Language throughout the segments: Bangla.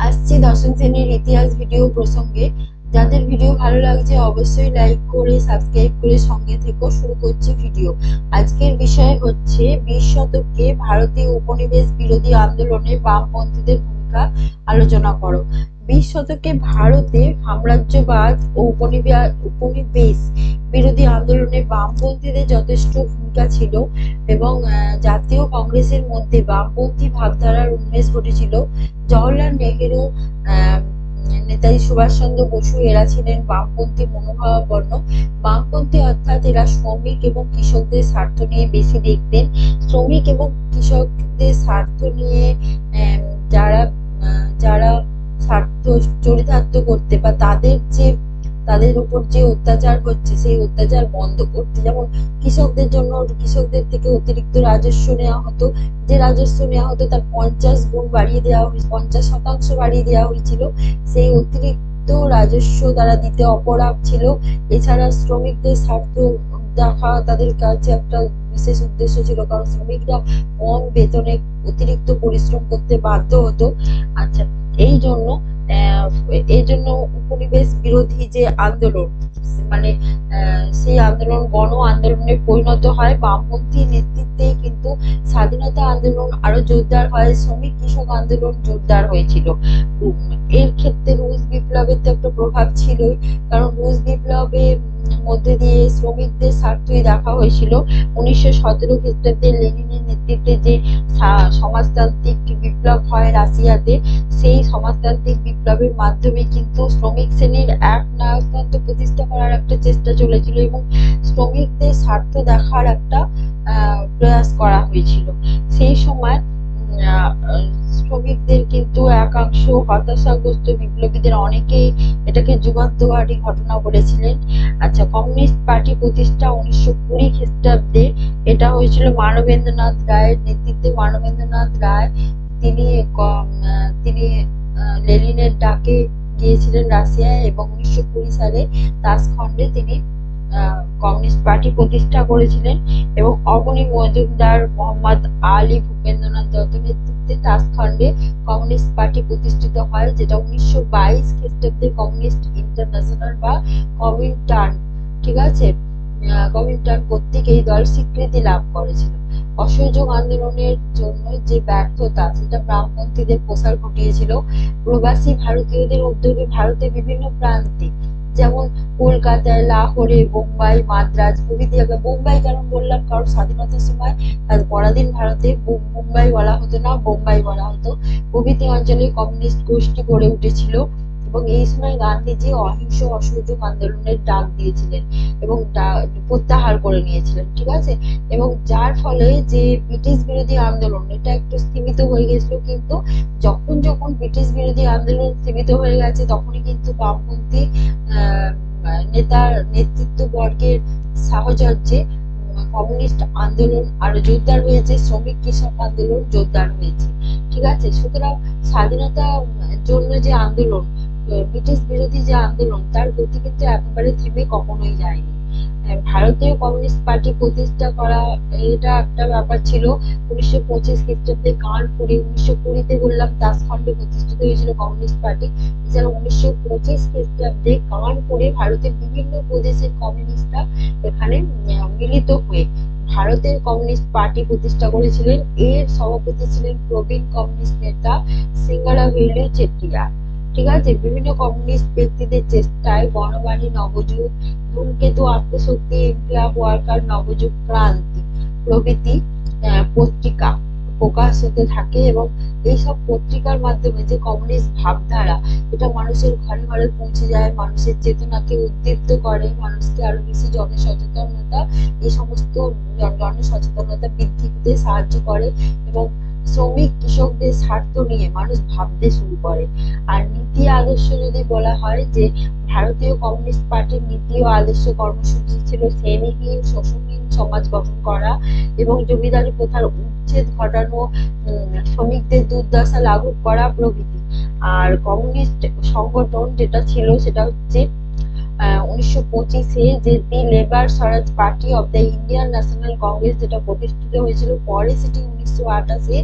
আসছি দশম শ্রেণীর ইতিহাস ভিডিও প্রসঙ্গে। যাদের ভিডিও ভালো লাগছে অবশ্যই লাইক করে সাবস্ক্রাইব করে সঙ্গে থেকো। শুরু করছি ভিডিও। আজকের বিষয় হচ্ছে 20 শতকে ভারতীয় উপনিবেশ বিরোধী আন্দোলনে বামপন্থীদের ভূমিকা আলোচনা করো। 20 শতকে ভারতে সাম্রাজ্যবাদ ও উপনিবেশ বিরোধী আন্দোলনে বামপন্থীদের যথেষ্ট ভূমিকা ছিল এবং জাতীয় কংগ্রেসের মধ্যে বামপন্থী ভাবধারার উন্মেষ ঘটেছিল। জওহরলাল নেহেরু, আহ নেতাজি সুভাষচন্দ্র বসু এরা ছিলেন বামপন্থী মনোভাবাপন্ন। বামপন্থী অর্থাৎ এরা শ্রমিক এবং কৃষকদের স্বার্থ নিয়ে বেশি দেখতেন। শ্রমিক এবং কৃষকদের স্বার্থ নিয়ে যারা যারা স্বার্থ চরিতার্থ করতে বা তাদের উপর যে অত্যাচার হচ্ছে সেই অত্যাচার বন্ধ করতে, যেমন কৃষকদের জন্য কৃষকদের থেকে অতিরিক্ত রাজস্ব নেওয়া হতো। যে রাজস্ব নেওয়া হতো তার 50 গুণ বাড়িয়ে দেওয়া হয়েছিল, 50% বাড়িয়ে দেওয়া হয়েছিল। সেই অতিরিক্ত রাজস্ব তারা দিতে অপরাগ ছিল। এছাড়া শ্রমিকদের স্বার্থ দেখা তাদের কাছে একটা বিশেষ উদ্দেশ্য ছিল, কারণ শ্রমিকরা কম বেতনে অতিরিক্ত পরিশ্রম করতে বাধ্য হতো। আচ্ছা, এই জন্য এই জন্য উপনিবেশ বিরোধী যে আন্দোলন, মানে সেই আন্দোলন গণ আন্দোলনে পরিণত হয়। বামপন্থী নেতৃত্বে কিন্তু স্বাধীনতা আন্দোলন আরো জোরদার হয়, শ্রমিক কৃষক আন্দোলন জোরদার হয়েছিল। এর ক্ষেত্রে রুশ বিপ্লবের তো একটা প্রভাব ছিলই, কারণ রুশ বিপ্লবের মধ্যে দিয়ে শ্রমিকদের স্বার্থই দেখা হয়েছিল। 1917 খ্রিস্টাব্দে লেনিনের নেতৃত্বে যে সমাজতান্ত্রিক বিপ্লব হয় রাশিয়াতে, সেই সমাজতান্ত্রিক বিপ্লবের মাধ্যমে কিন্তু শ্রমিক শ্রেণীর এক নায়কতন্ত্র প্রতিষ্ঠা করার একটা চেষ্টা চলেছিল এবং শ্রমিকদের স্বার্থ দেখার একটা প্রয়াস করা হয়েছিল। সেই সময় শ্রমিকদের কিন্তু একাংশ হতাশাগ্রস্ত বিপ্লবীদের অনেকেই এটাকে যুগান্তকারী ঘটনা বলেছিলেন। আচ্ছা, কমিউনিস্ট পার্টি প্রতিষ্ঠা 1920 খ্রিস্টাব্দে। এটা হয়েছিল মানবেন্দ্রনাথ রায়ের নেতৃত্বে। মানবেন্দ্রনাথ রায় তিনি তিনি লেনিনের ডাকে গিয়েছিলেন রাশিয়ায় এবং 1920 সালে তাসখণ্ডে তিনি কমিউনিস্ট পার্টি প্রতিষ্ঠা করেছিলেন এবং অবনী মজুমদার, মোহাম্মদ আলী, ভূপেন্দ্রনাথ দত্তের নেতৃত্বে তাসখণ্ডে কমিউনিস্ট পার্টি প্রতিষ্ঠিত হয়, যেটা 1922 খ্রিস্টাব্দে কমিউনিস্ট ইন্টারন্যাশনাল বা কমিনটার্ন, ঠিক আছে, কমিনটার্ন কর্তৃক এই দল স্বীকৃতি লাভ করেছিল। অসহযোগ আন্দোলনের জন্য যে ব্যর্থতা, সেটা বামপন্থীদের প্রসার ঘটিয়েছিল। প্রবাসী ভারতীয়দের উদ্যোগে ভারতের বিভিন্ন প্রান্তে, যেমন কলকাতায়, লাহোরে, বোম্বাই, মাদ্রাজ প্রভৃতি জায়গায়। বোম্বাই কারণ বললাম, কারণ স্বাধীনতার সময় পরাধীন ভারতে মুম্বাই বলা হতো না, বোম্বাই বলা হতো। প্রভৃতি অঞ্চলে কমিউনিস্ট গোষ্ঠী গড়ে উঠেছিল এবং এই সময় গান্ধীজি অহিংস অসহযোগ আন্দোলনের ডাক দিয়েছিলেন এবং প্রত্যাহার করে নিয়েছিলেন, ঠিক আছে। এবং যার ফলে যে ব্রিটিশ বিরোধী আন্দোলন, এটা একটু স্থিমিত হয়ে গেছিল, কিন্তু যখন যখন ব্রিটিশ বিরোধী আন্দোলন স্থিমিত হয়ে গেছে তখনই কিন্তু বামপন্থী নেতার নেতৃত্ব বর্গের সাহচর্যে কমিউনিস্ট আন্দোলন আরো জোরদার হয়েছে, শ্রমিক কৃষক আন্দোলন জোরদার হয়েছে, ঠিক আছে। সুতরাং স্বাধীনতার জন্য যে আন্দোলন, ব্রিটিশ বিরোধী যে আন্দোলন, তার গতি কিন্তু একেবারে থেমে কখনোই যায়নি। ভারতীয় কমিউনিস্ট পার্টি প্রতিষ্ঠা করা, এটা একটা ব্যাপার ছিল। 1925 খ্রিস্টাব্দে কানপুরে, 1920-তে বললাম তাসখণ্ডে প্রতিষ্ঠিত হয়েছিল কমিউনিস্ট পার্টি। এছাড়া 1925 খ্রিস্টাব্দে কানপুরে ভারতের বিভিন্ন প্রদেশের কমিউনিস্টরা এখানে মিলিত হয়ে ভারতের কমিউনিস্ট পার্টি প্রতিষ্ঠা করেছিলেন। এর সভাপতি ছিলেন প্রবীণ কমিউনিস্ট নেতা সিঙ্গারাভেলু চেট্টিয়ার, ঠিক আছে। বিভিন্ন কমিউনিস্ট ব্যক্তিদের চেষ্টায় বনবাণী, নবযুগ, ধূমকেতু, আত্মশক্তি, ইনকিলাব ওয়ার্কার, নবযুগ, ক্রান্তি প্রভৃতি পত্রিকা প্রকাশ হতে থাকে এবং এইসব পত্রিকার মাধ্যমে যে কমিউনিস্ট ভাবধারা, এটা মানুষের ঘরে ঘরে পৌঁছে যায়, মানুষের চেতনাকে উদ্দীপ্ত করে, মানুষকে আরো বেশি জনসচেতনতা, এই সমস্ত জনসচেতনতা বৃদ্ধিতে সাহায্য করে এবং শ্রমিক কৃষকদের স্বার্থ নিয়ে মানুষ ভাবতে শুরু করে। আর নীতি আদর্শ যদি বলা হয়, যে ভারতীয় কমিউনিস্ট পার্টির নীতি ও আদর্শ কর্মসূচি ছিল শ্রেণীহীন শোষণহীন সমাজ গঠন করা এবং জমিদারি প্রথার উচ্ছেদ ঘটানো, শ্রমিকদের দুর্দশা লাঘব করা প্রভৃতি। আর কমিউনিস্ট সংগঠন যেটা ছিল সেটা হচ্ছে 1925-এ যে the Labour Swaraj Party of the Indian National Congress যেটা প্রতিষ্ঠিত হয়েছিল, পরে সেটি 1928-এ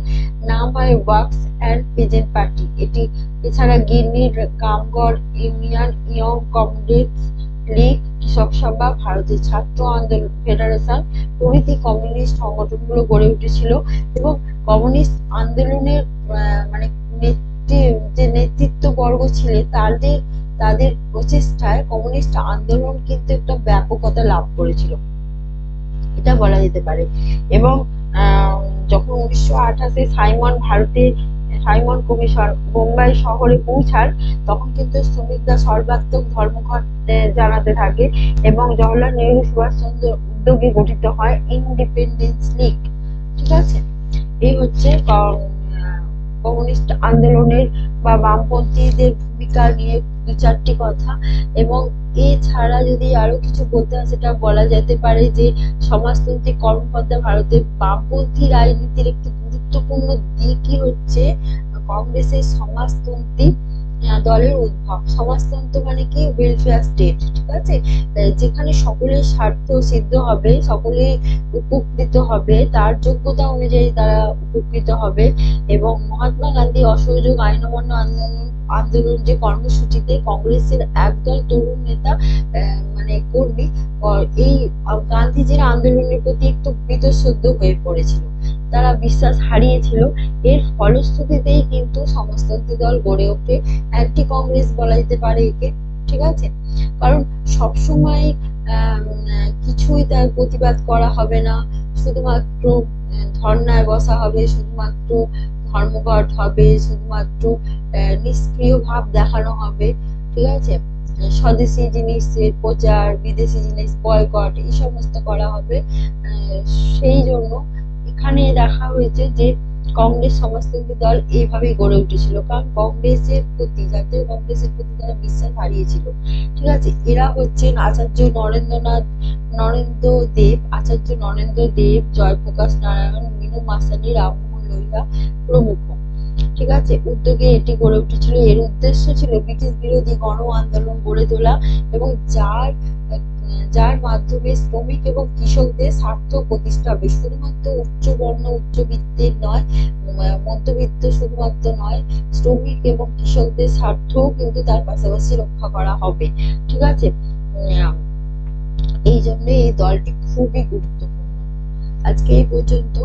নাম হয় ওয়ার্কস অ্যান্ড পেজেন্ট পার্টি। এটি এছাড়া গিন্নি কামগড় ইউনিয়ন, ইয়ং কমরেডস লীগ, কৃষক সভা, ভারতের ছাত্র আন্দোলন ফেডারেশন প্রভৃতি কমিউনিস্ট সংগঠনগুলো গড়ে উঠেছিল। এবং কমিউনিস্ট আন্দোলনের মানে যে নেতৃত্ববর্গ ছিলেন তাদের তাদের প্রচেষ্টায় কমিউনিস্ট আন্দোলন কিন্তু একটা ব্যাপকতা লাভ করেছিল, এটা বলা যেতে পারে। এবং যখন 1928-এ সাইমন কমিশন বোম্বাই শহরে পৌঁছান, তখন কিন্তু শ্রমিকরা সর্বাত্মক ধর্মঘট জানাতে থাকে এবং জওহরলাল নেহরু সুভাষচন্দ্র উদ্যোগে গঠিত হয় ইন্ডিপেন্ডেন্স লীগ। ঠিক আছে, এই হচ্ছে কমিউনিস্ট আন্দোলনের বা বামপন্থীদের ভূমিকা নিয়ে দু চারটি কথা। এবং এছাড়া যদি আরো কিছু বলতে হয়, সেটা বলা যেতে পারে যে সমাজতান্ত্রিক কর্মপন্থা ভারতের বামপন্থী রাজনীতির একটি গুরুত্বপূর্ণ দিকই হচ্ছে কংগ্রেসের সমাজতন্ত্রী দলের উদ্ভব। সমাজতন্ত্র মানে কি? Welfare state. ঠিক আছে, যেখানে সকলের স্বার্থ সিদ্ধ হবে, সকলে উপকৃত হবে, তার যোগ্যতা অনুযায়ী তারা উপকৃত হবে। এবং মহাত্মা গান্ধী অসহযোগ আইন অমান্য আন্দোলন যে কর্মসূচিতে কংগ্রেসের একদল তরুণ নেতা মানে কর্মী এই গান্ধীজির আন্দোলনের প্রতি একটু বীতশ্রদ্ধ হয়ে পড়েছিল, তারা বিশ্বাস হারিয়েছিল। এর ফলশ্রুতিতেই কিন্তু সমাজতন্ত্রী দল গড়ে ওঠে, অ্যান্টি কংগ্রেস বলা যেতে পারে একে। ঠিক আছে, কারণ সবসময় কিছুই তার প্রতিবাদ করা হবে না, শুধুমাত্র ধর্নায় বসা হবে, শুধুমাত্র ধর্মঘট হবে, শুধুমাত্র নিষ্ক্রিয় ভাব দেখানো হবে। ঠিক আছে, স্বদেশি জিনিসের প্রচার, বিদেশি জিনিস বয়কট, এই সমস্ত করা হবে। সেই জন্য এখানে দেখা হয়েছে যে কংগ্রেস সমাজতন্ত্রী দল এইভাবেই গড়ে উঠেছিল, কারণ জাতীয় কংগ্রেসের প্রতি তারা বিশ্বাস হারিয়েছিল। ঠিক আছে, এরা হচ্ছেন আচার্য নরেন্দ্র দেব, জয়প্রকাশ নারায়ণ, মিনু মাসানি, রামমোহন লোহিয়া প্রমুখ। ঠিক আছে, উদ্যোগে এটি গড়ে উঠেছিল। এর উদ্দেশ্য ছিল ব্রিটিশ বিরোধী গণ আন্দোলন গড়ে তোলা এবং যার মাধ্যমে শ্রমিক এবং কৃষকদের স্বার্থ প্রতিষ্ঠা হবে। শুধুমাত্র উচ্চবর্ণ উচ্চবিত্তের নয়, মধ্যবিত্ত শুধুমাত্র নয়, শ্রমিক এবং কৃষকদের স্বার্থও কিন্তু তার পাশাপাশি রক্ষা করা হবে। ঠিক আছে, এই জন্য এই দলটি খুবই গুরুত্বপূর্ণ। আজকে এই পর্যন্ত।